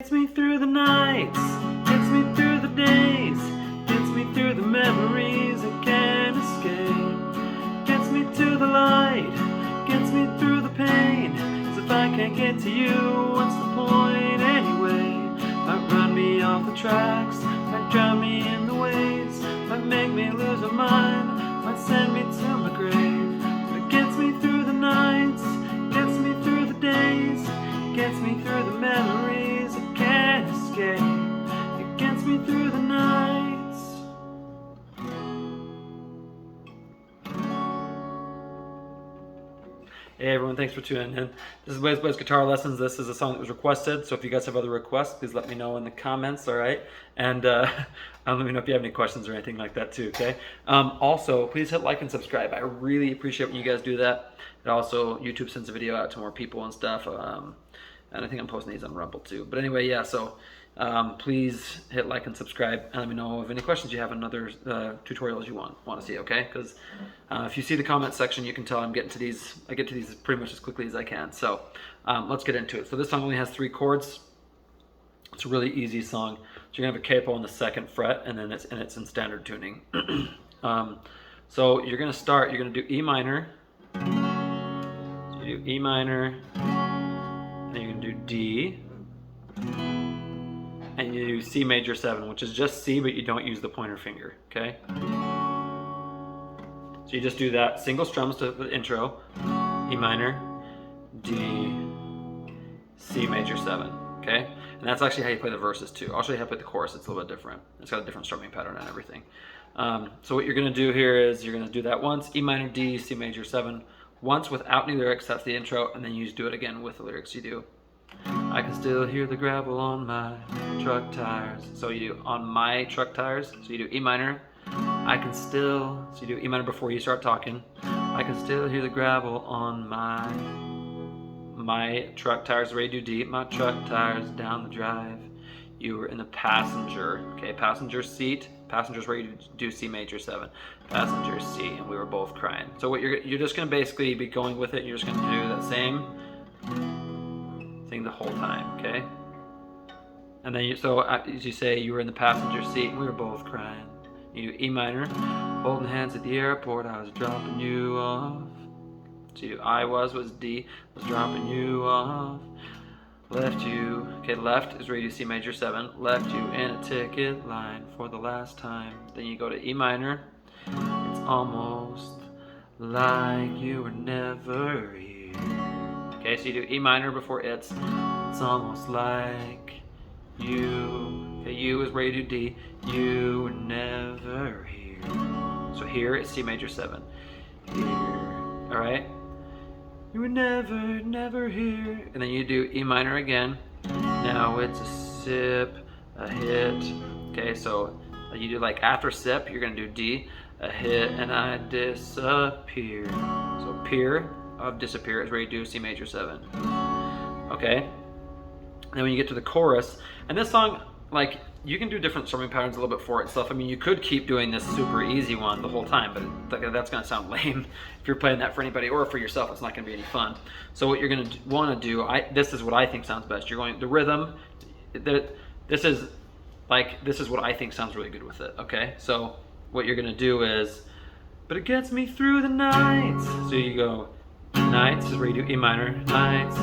Gets me through the nights, gets me through the days, gets me through the memories I can't escape. Gets me to the light, gets me through the pain. 'Cause if I can't get to you, what's the point anyway? Might run me off the tracks, might drown me in the waves, might make me lose my mind, might send me to my grave. But it gets me through the nights, gets me through the days, gets me through the memories I can't escape. It gets me through the nights. Hey everyone, thanks for tuning in. This is Blaze Guitar Lessons. This is a song that was requested, so if you guys have other requests, please let me know in the comments, alright? And let me know if you have any questions or anything like that too, okay? Also, please hit like and subscribe. I really appreciate when you guys do that. And also, YouTube sends a video out to more people and stuff. And I think I'm posting these on Rumble too. But anyway, yeah, so please hit like and subscribe and let me know of any questions you have and other tutorials you want to see, okay? Because if you see the comment section, you can tell I'm getting to these. I get to these pretty much as quickly as I can. So let's get into it. So this song only has 3 chords. It's a really easy song. So you're gonna have a capo on the 2nd fret, and then it's in standard tuning. So you're gonna start. You're gonna do E minor. So you do E minor. Then you can do D, and you do C major 7, which is just C, but you don't use the pointer finger, okay? So you just do that, single strums to the intro, E minor, D, C major 7, okay? And that's actually how you play the verses too. I'll show you how to play the chorus, it's a little bit different. It's got a different strumming pattern and everything. So what you're gonna do here is you're gonna do that once, E minor, D, C major 7, once without any lyrics, that's the intro, and then you just do it again with the lyrics. You do, I can still hear the gravel on my truck tires. So you do on my truck tires, so you do E minor, I can still, so you do E minor before you start talking, I can still hear the gravel on my truck tires, where you do D, my truck tires down the drive. You were in the passenger, okay, passenger seat. Passenger's where you do C major 7, passenger seat, and we were both crying. So what you're just gonna basically be going with it. You're just gonna do that same thing the whole time, okay? And then as you say, you were in the passenger seat, and we were both crying. You do E minor, holding hands at the airport. I was dropping you off. So you do was D, was dropping you off. Left you, okay, left is where you do C major 7, left you in a ticket line for the last time. Then you go to E minor, it's almost like you were never here. Okay, so you do E minor before it's almost like you, okay, you is where you do D, you were never here. So here is C major 7, here, alright? You were never here. And then you do E minor again. Now it's a sip, a hit. Okay, so you do like after sip, you're gonna do D, a hit, and I disappear. So peer of disappear is where you do C major 7. Okay? And then when you get to the chorus, and this song, like, you can do different strumming patterns a little bit for it and stuff. I mean, you could keep doing this super easy one the whole time, but that's going to sound lame if you're playing that for anybody or for yourself. It's not going to be any fun. So what you're going to want to do, this is what I think sounds best. You're going the rhythm. This is what I think sounds really good with it. Okay, so what you're going to do is, but it gets me through the nights. So you go nights is where you do E minor. Nights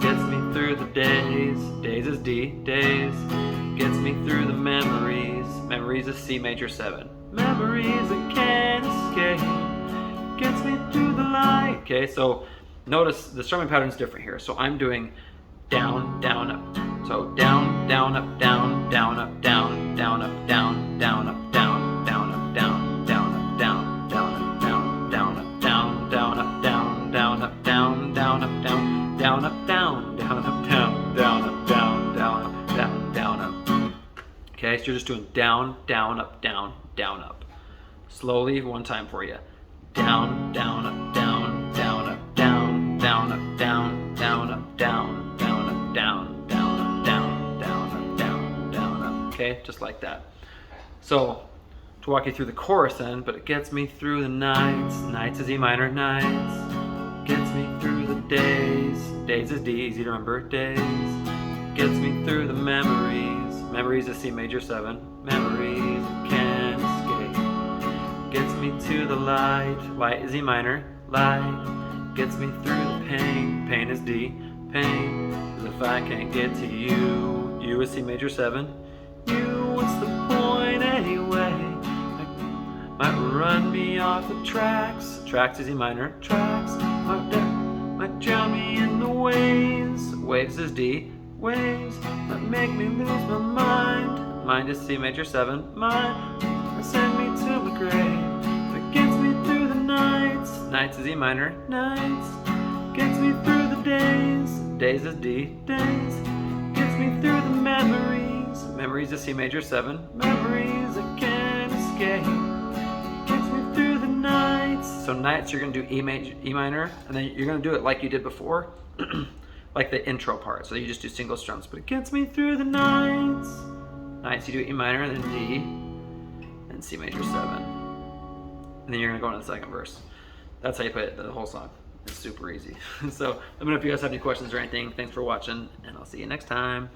gets me through the days. Days is D. Days. Gets me through the memories. Memories is C major 7. Memories I can't escape. Gets me through the light. Okay, so notice the strumming pattern is different here. So I'm doing down, down, up. So down, down, up, down, down, up, down, down, up, down, down, up, down, down, up, down, down, up, down, down, up, down, down, up, down, down, up, down, down, up, down, down, up, down, down, up, down, down, up, down, down, up, down, down, up, down, down, up. Okay, so you're just doing down, down, up, down, down, up. Slowly, one time for you. Down, down, up, down, down, up, down, down, up, down, down, up, down, down, up, down, down, up, down, down, up, down, down, up. Okay, just like that. So, to walk you through the chorus then, but it gets me through the nights. Nights is E minor, nights. Gets me through the days. Days is D, easy to remember. Days. gets me through the memories. Memories is C major 7. Memories I can't escape. Gets me to the light. Light is E minor. Light gets me through the pain. Pain is D. Pain. 'Cause if I can't get to you. U is C major 7. You, what's the point anyway? Might run me off the tracks. Tracks is E minor. Tracks might drown me in the waves. Waves is D. Waves that make me lose my mind. Mind is C major 7. Mind that send me to my grave. That gets me through the nights. Nights is E minor. Nights gets me through the days. Days is D. Days gets me through the memories. Memories is C major 7. Memories I can't escape. Gets me through the nights. So nights you're gonna do E minor, and then you're gonna do it like you did before. Like the intro part, so you just do single strums, but it gets me through the nights. Nights you do E minor and then D, and C major 7. And then you're gonna go into the second verse. That's how you play it, the whole song. It's super easy. So let me know if you guys have any questions or anything. Thanks for watching, and I'll see you next time.